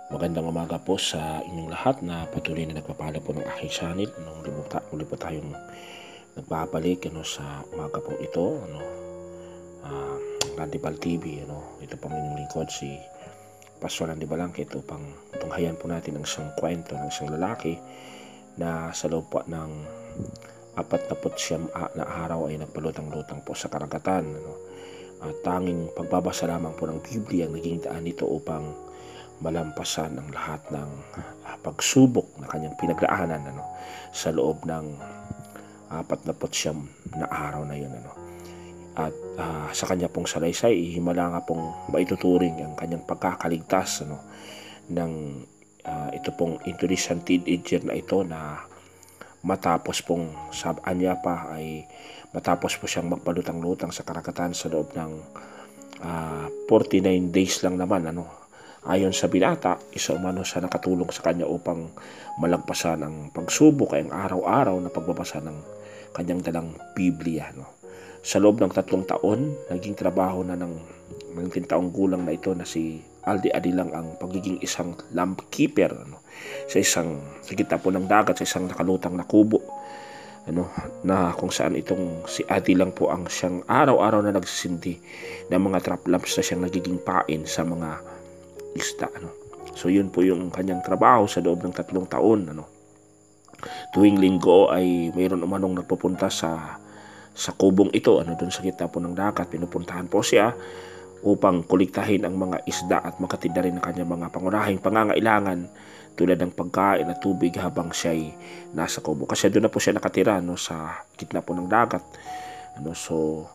Magandang umaga po sa inyong lahat na patuloy na nagpapala po ng aking channel. Muli po tayong nagbabalik sa umaga pong ito. uh, Randibal TV. Ito pang inyong lingkod, si Pastor Randy Balangkit, upang tunghayan po natin ang isang kwento ng isang lalaki na sa loob po ng 49 na araw ay nagpalutang-lutang po sa karagatan. At tanging pagbabasa lamang po ng Biblia ang naging daan nito upang malampasan ang lahat ng pagsubok na kanyang pinagdaanan sa loob ng 49 na araw na yun. At sa kanya pong salaysay, himala nga pong maituturing ang kanyang pagkakaligtas ng ito pong Indonesian teenager na ito, na matapos pong sabaan niya pa ay matapos po siyang magpalutang-lutang sa karagatan sa loob ng 49 days lang naman. Ayon sa binata, isa umano sa nakatulong sa kanya upang malagpasan ang pagsubok ay ang araw-araw na pagbabasa ng kanyang dalang Biblia. Sa loob ng 3 taon, naging trabaho na ng 19 taong gulang na ito na si Aldi Adilang ang pagiging isang lamp keeper sa gitna po ng dagat, sa isang nakalutang na kubo, na kung saan itong si Adilang po ang siyang araw-araw na nagsisindi ng mga trap lamps na siyang nagiging pain sa mga isda. So yun po yung kanyang trabaho sa loob ng 3 taon. Tuwing linggo ay mayroon umanong nagpupunta sa kubong ito, doon sa gitna po ng dagat. Pinupuntahan po siya upang kuliktahin ang mga isda at makatinda rin ang kanyang mga pangunahing pangangailangan tulad ng pagkain at tubig habang siya ay nasa kubo. Kasi doon na po siya nakatira sa gitna po ng dagat. So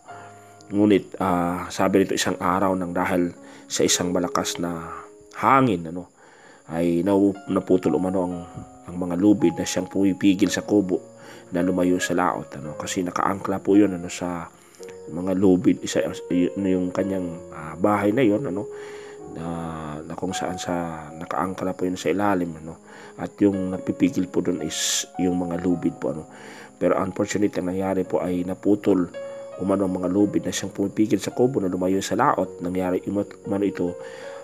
ngunit sabi nito, isang araw nang dahil sa isang malakas na hangin ay naputol umano ang mga lubid na siyang pumipigil sa kubo na lumayo sa laot. Kasi nakaangkla po yun sa mga lubid, yung kanyang bahay na yun, na kung saan sa nakaangkla po yun sa ilalim, at yung nagpipigil po doon is yung mga lubid po. Pero unfortunately, ang nangyari po ay naputol umano ang mga lubid na siyang pumipigil sa kubo na lumayo sa laot. Nangyari umano ito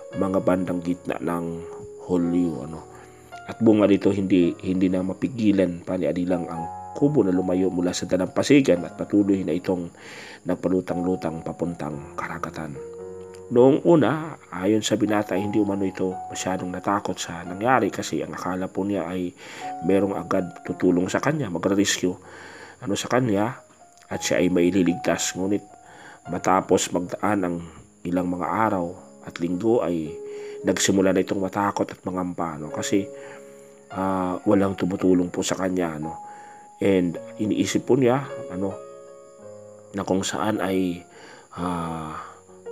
mga bandang gitna ng Hulyo. At bunga dito, hindi na mapigilan pa ni Adilang ang kubo na lumayo mula sa dalampasigan at patuloy na itong nagpalutang-lutang papuntang karagatan. Noong una, ayon sa binata, hindi umano ito masyadong natakot sa nangyari, kasi ang akala po niya ay merong agad tutulong sa kanya, magre-rescue sa kanya at siya ay maililigtas. Ngunit matapos magdaan ang ilang mga araw at linggo ay nagsimula na itong matakot at mangamba, kasi walang tumutulong po sa kanya. And iniisip po niya na kung saan ay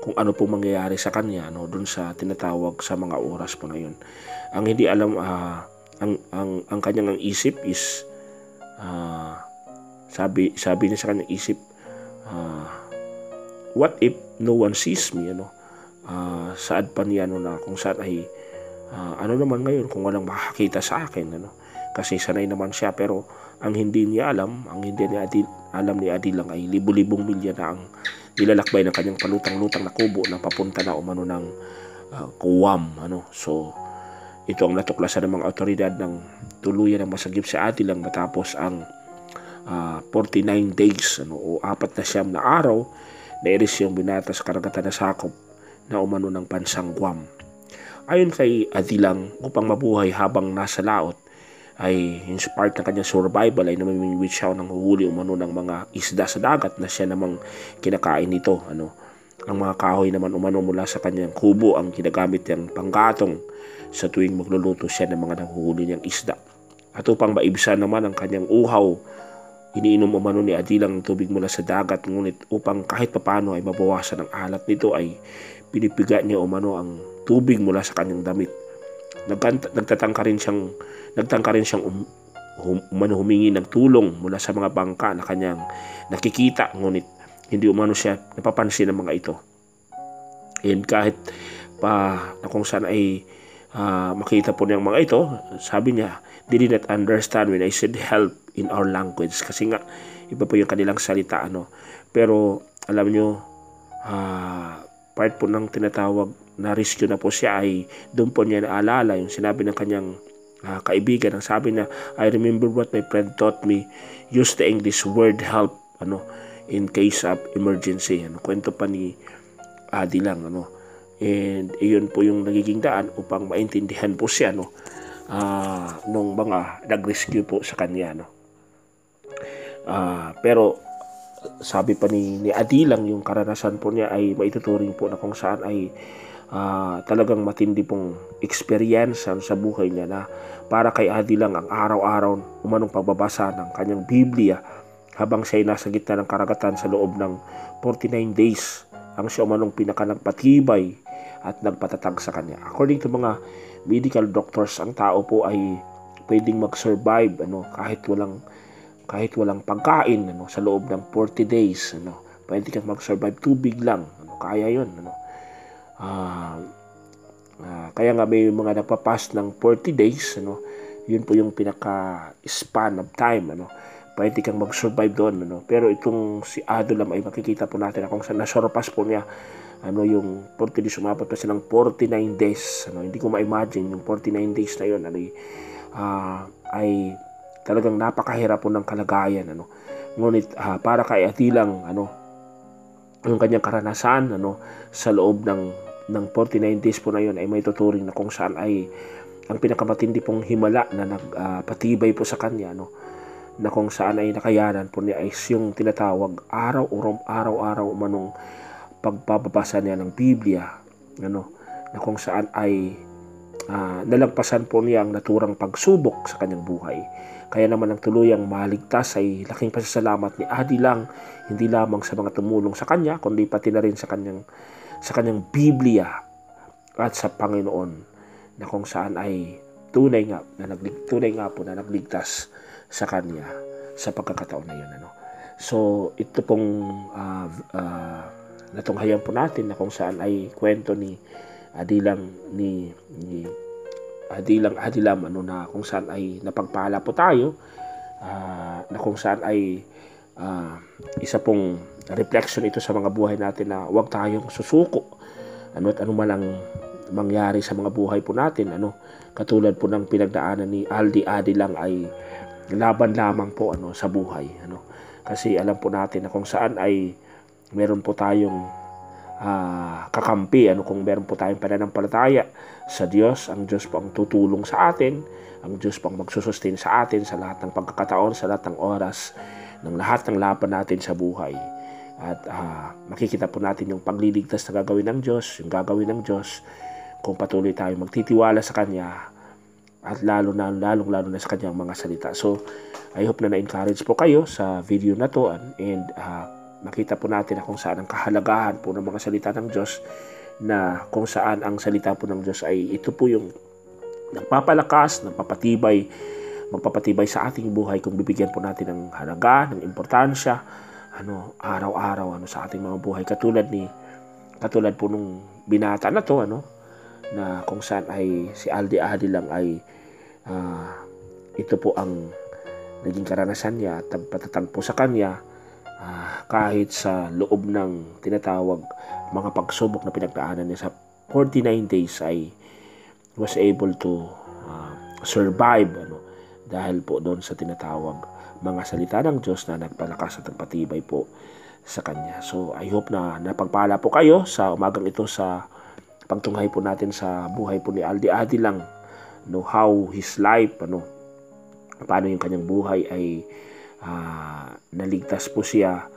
kung ano po mangyayari sa kanya doon sa tinatawag sa mga oras po na yun. Ang hindi alam, ang kanyang isip is sabi niya sa kanyang isip, what if no one sees me? Saad pa niya na kung saan ay ano naman ngayon kung walang makakita sa akin, kasi sanay naman siya. Pero ang hindi niya alam, ni Adilang ay libu-libong milya na ang nilalakbay ng kanyang palutang-lutang na kubo na papunta na umano ng Guam. So ito ang natuklasan ng mga otoridad ng tuluyan ng masagip sa Adilang matapos ang 49 days o 49 na araw na iris yung binata sa karagatan na sakop na umano ng bansang Guam. Ayon kay Adilang, upang mabuhay habang nasa laot ay yung part ng kanyang survival ay namimingwit siya ng huhuli umano ng mga isda sa dagat na siya namang kinakain nito. Ang mga kahoy naman umano mula sa kanyang kubo ang ginagamit niyang panggatong sa tuwing magluluto siya ng mga nahuhuli niyang isda. At upang maibsan naman ang kanyang uhaw, iniinom umano ni Adilang ng tubig mula sa dagat. Ngunit upang kahit papano ay mabawasan ang alat nito ay pinipiga niya umano ang tubig mula sa kanyang damit. Nagtangka rin siyang humingi ng tulong mula sa mga bangka na kanyang nakikita, ngunit hindi umano siya napapansin ng mga ito. And kahit pa na kung saan ay makita po niyang mga ito, sabi niya, they did not understand when I said help in our language, kasi nga iba po yung kanilang salita. Pero alam nyo, part po ng tinatawag na-rescue na po siya, ay doon po niya naalala yung sinabi ng kanyang kaibigan. Ang sabi na, I remember what my friend taught me, use the English word help in case of emergency. Kwento pa ni Adi lang. And iyon po yung nagiging daan upang maintindihan po siya nung mga nag-rescue po sa kanya. Pero sabi pa ni Adi lang, yung karanasan po niya ay maituturing po na kung saan ay talagang matindi pong experience sa buhay niya, na para kay Adi lang ang araw-araw umanong pagbabasa ng kanyang Biblia habang siya ay nasa gitna ng karagatan sa loob ng 49 days ang siya umanong pinakanagpatibay at nagpatatag sa kanya. According to mga medical doctors, ang tao po ay pwedeng mag-survive kahit walang pagkain sa loob ng 40 days. Pwede kang mag-survive, tubig lang, kaya yun. Kaya nga may mga nagpapas ng 40 days, yun po yung pinaka-span of time, pwede kang mag-survive doon. Pero itong si Adulam ay makikita po natin na kung saan nasurpass po niya yung 40 days, umabot pa silang 49 days. Hindi ko ma-imagine yung 49 days na yun ay talagang napakahirap po ng kalagayan. Ngunit para kay Atilang, yung kanyang karanasan sa loob ng 49 days po na yun ay may tuturing na kung saan ay ang pinakamatindi pong himala na nagpatibay po sa kanya, na kung saan ay nakayanan po niya ay yung tinatawag araw-araw manong pagbabasa niya ng Biblia, na kung saan ay nalagpasan po niya ang naturang pagsubok sa kanyang buhay. Kaya naman ang tuluyang maligtas ay laking pasasalamat ni Adi lang, hindi lamang sa mga tumulong sa kanya, kundi pati na rin sa kanyang Biblia at sa Panginoon, na kung saan ay tunay nga po na nagligtas sa kanya sa pagkakataon na yun. So ito pong natunghayan po natin na kung saan ay kwento ni Adilang Adilam na kung saan ay napagpala po tayo, na kung saan ay isa pong reflection ito sa mga buhay natin na huwag tayong susuko at man ang mangyari sa mga buhay po natin. Katulad po ng pinagdaanan ni Adi lang ay laban lamang po sa buhay. Kasi alam po natin na kung saan ay meron po tayong kakampi, kung meron po tayong pananampalataya sa Diyos, ang Diyos po ang tutulong sa atin, ang Diyos po ang magsusustain sa atin sa lahat ng pagkakataon, sa lahat ng oras, ng lahat ng laban natin sa buhay. At makikita po natin yung pagliligtas na gagawin ng Diyos, yung gagawin ng Diyos kung patuloy tayo magtitiwala sa Kanya, at lalong na sa Kanyang mga salita. So I hope na na-encourage po kayo sa video na to, and makita po natin na kung saan ang kahalagahan po ng mga salita ng Diyos, na kung saan ang salita po ng Diyos ay ito po yung magpapatibay sa ating buhay kung bibigyan po natin ng halaga, ng importansya, araw-araw sa ating mga buhay. Katulad po nung binata na to, na kung saan ay si Adi lang ay ito po ang naging karanasan niya at patatag po sa kanya, kahit sa loob ng tinatawag mga pagsubok na pinagdaanan niya sa 49 days ay was able to survive dahil po doon sa tinatawag mga salita ng Diyos na nagpalakas at nagpatibay po sa kanya. So I hope na napagpala po kayo sa umagang ito sa pagtunghay po natin sa buhay po ni Adi lang, how his life, paano yung kanyang buhay ay naligtas po siya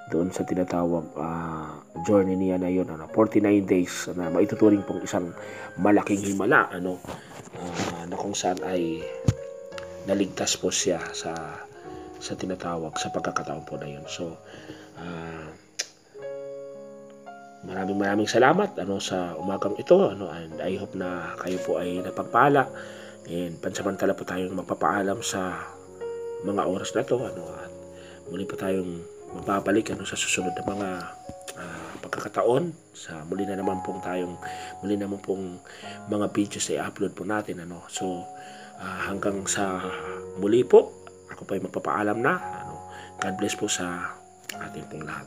doon sa tinatawag journey niya na yun, 49 days na maituturing pong isang malaking himala, na kung saan ay naligtas po siya sa tinatawag sa pagkakataon po na yun. So maraming salamat sa umagang ito, and I hope na kayo po ay napagpala, and pansamantala po tayong magpapaalam sa mga oras na to, at muli po tayong magbabalik sa susunod na mga pagkakataon, sa muli na naman pong mga videos ay upload po natin, so hanggang sa muli po, ako po ay magpapaalam na. God bless po sa ating pong lahat.